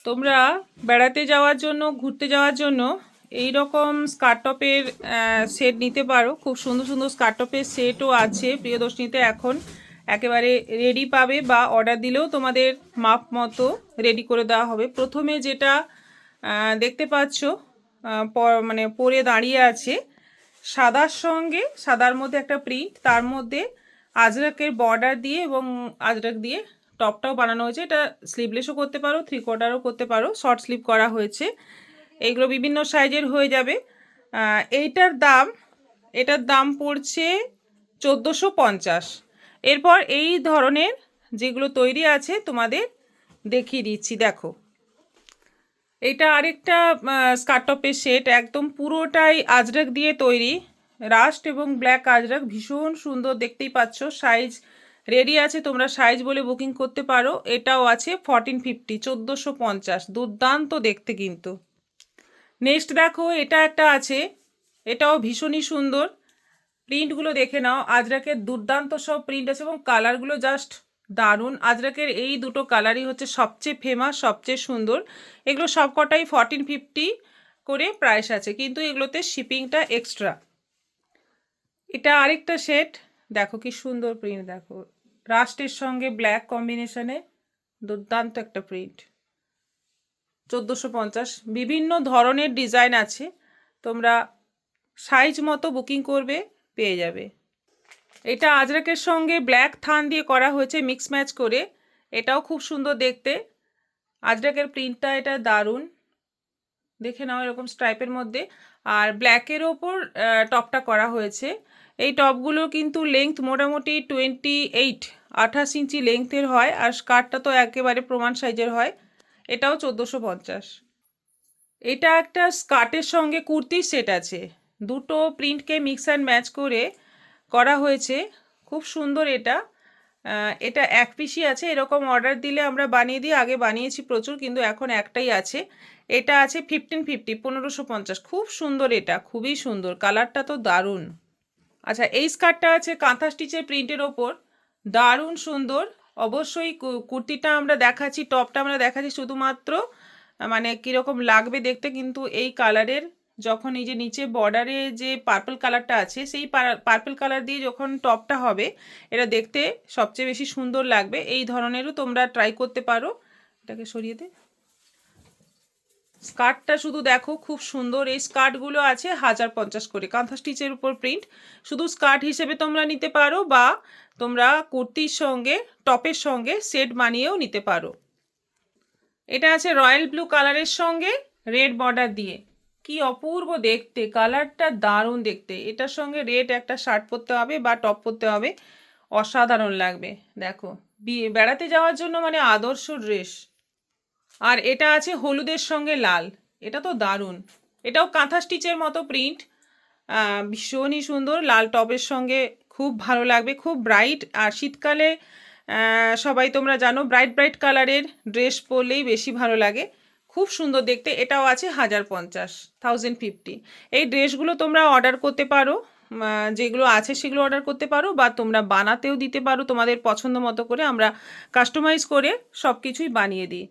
তোমরা বেড়াতে যাওয়ার জন্য, ঘুরতে যাওয়ার জন্য এই রকম স্কার্ট টপের সেট নিতে পারো। খুব সুন্দর সুন্দর স্কার্ট টপের সেটও আছে প্রিয়দর্শনীতে এখন একেবারে রেডি পাবে, বা অর্ডার দিলেও তোমাদের মাপ মতো রেডি করে দেওয়া হবে। প্রথমে যেটা দেখতে পাচ্ছ মানে পরে দাঁড়িয়ে আছে, সাদার সঙ্গে সাদার মধ্যে একটা প্রিন্ট, তার মধ্যে আজরাকের বর্ডার দিয়ে এবং আজরাক দিয়ে টপটাও বানানো হয়েছে। এটা স্লিভলেসও করতে পারো, 3/4ও করতে পারো, শর্ট স্লিভ করা হয়েছে। এইগুলো বিভিন্ন সাইজের হয়ে যাবে। এটার দাম পড়ছে 1450। এরপর এই ধরনের যেগুলো তৈরি আছে তোমাদের দেখিয়ে দিচ্ছি, দেখো। এটা আরেকটা স্কার্ট টপের সেট, একদম পুরোটাই আজরাক দিয়ে তৈরি, রাস্ট এবং ব্ল্যাক আজরাক, ভীষণ সুন্দর, দেখতেই পাচ্ছ। সাইজ রেডি আছে, তোমরা সাইজ বলে বুকিং করতে পারো। এটাও আছে 1450, 1450, দুর্দান্ত দেখতে কিন্তু। নেক্সট দেখো, এটা একটা আছে, এটাও ভীষণই সুন্দর। প্রিন্টগুলো দেখে নাও, আজরাকের দুর্দান্ত সব প্রিন্ট আছে এবং কালারগুলো জাস্ট দারুণ। আজরাকের এই দুটো কালারই হচ্ছে সবচেয়ে ফেমাস, সবচেয়ে সুন্দর। এগুলো সবকটাই 1450 করে প্রাইস আছে, কিন্তু এগুলোতে শিপিংটা এক্সট্রা। এটা আরেকটা সেট, দেখো কি সুন্দর প্রিন্ট, দেখো রাস্টের সঙ্গে ব্ল্যাক কম্বিনেশনে দুর্দান্ত একটা প্রিন্ট। 1450, বিভিন্ন ধরনের ডিজাইন আছে, তোমরা সাইজ মতো বুকিং করবে, পেয়ে যাবে। এটা আজরাকের সঙ্গে ব্ল্যাক থান দিয়ে করা হয়েছে মিক্স ম্যাচ করে, এটাও খুব সুন্দর দেখতে। আজরাকের প্রিন্টটা এটা দারুণ, দেখে নাও, এরকম স্ট্রাইপের মধ্যে, আর ব্ল্যাকের ওপর টপটা করা হয়েছে। এই টপগুলো কিন্তু লেংথ মোটামুটি 28 ইঞ্চি লেংথের হয়, আর স্কার্টটা তো একেবারে প্রমাণ সাইজের হয়। এটাও 1450। এটা একটা স্কার্টের সঙ্গে কুর্তির সেট আছে, দুটো প্রিন্টকে মিক্স অ্যান্ড ম্যাচ করে করা হয়েছে, খুব সুন্দর। এটা এক পিসই আছে, এরকম অর্ডার দিলে আমরা বানিয়ে দিই, আগে বানিয়েছি প্রচুর, কিন্তু এখন একটাই আছে। এটা আছে 1550, 1550, খুব সুন্দর, এটা খুবই সুন্দর, কালারটা তো দারুণ। আচ্ছা, এই স্কার্টটা আছে কাঁথা স্টিচের প্রিন্টের ওপর, দারুণ সুন্দর। অবশ্যই কুর্তিটা আমরা দেখাচ্ছি, টপটা আমরা দেখাচ্ছি শুধুমাত্র মানে কীরকম লাগবে দেখতে, কিন্তু এই কালারের যখন এই যে নিচে বর্ডারে যে পার্পল কালারটা আছে, সেই পার্পল কালার দিয়ে যখন টপটা হবে, এটা দেখতে সবচেয়ে বেশি সুন্দর লাগবে। এই ধরনেরও তোমরা ট্রাই করতে পারো। এটাকে সরিয়ে দে। স্কার্টটা শুধু দেখো, খুব সুন্দর। এই স্কার্টগুলো আছে 1050 করে, কাঁথা স্টিচের উপর প্রিন্ট। শুধু স্কার্ট হিসেবে তোমরা নিতে পারো, বা তোমরা কুর্তির সঙ্গে টপের সঙ্গে সেট বানিয়েও নিতে পারো। এটা আছে রয়্যাল ব্লু কালারের সঙ্গে রেড বর্ডার দিয়ে, কি অপূর্ব দেখতে, কালারটা দারুণ দেখতে। এটার সঙ্গে রেড একটা শার্ট পরতে হবে বা টপ পরতে হবে, অসাধারণ লাগবে। দেখো, বেড়াতে যাওয়ার জন্য মানে আদর্শ ড্রেস। আর এটা আছে হলুদের সঙ্গে লাল, এটা তো দারুণ। এটাও কাঁথা স্টিচের মতো প্রিন্ট, ভীষণই সুন্দর, লাল টপের সঙ্গে খুব ভালো লাগবে, খুব ব্রাইট। আর শীতকালে সবাই তোমরা জানো ব্রাইট ব্রাইট কালারের ড্রেস পরলেই বেশি ভালো লাগে, খুব সুন্দর দেখতে। এটাও আছে 1050, 1050। এই ড্রেসগুলো তোমরা অর্ডার করতে পারো, যেগুলো আছে সেগুলো অর্ডার করতে পারো, বা তোমরা বানাতেও দিতে পারো তোমাদের পছন্দ মতো করে, আমরা কাস্টমাইজ করে সব কিছুই বানিয়ে দিই।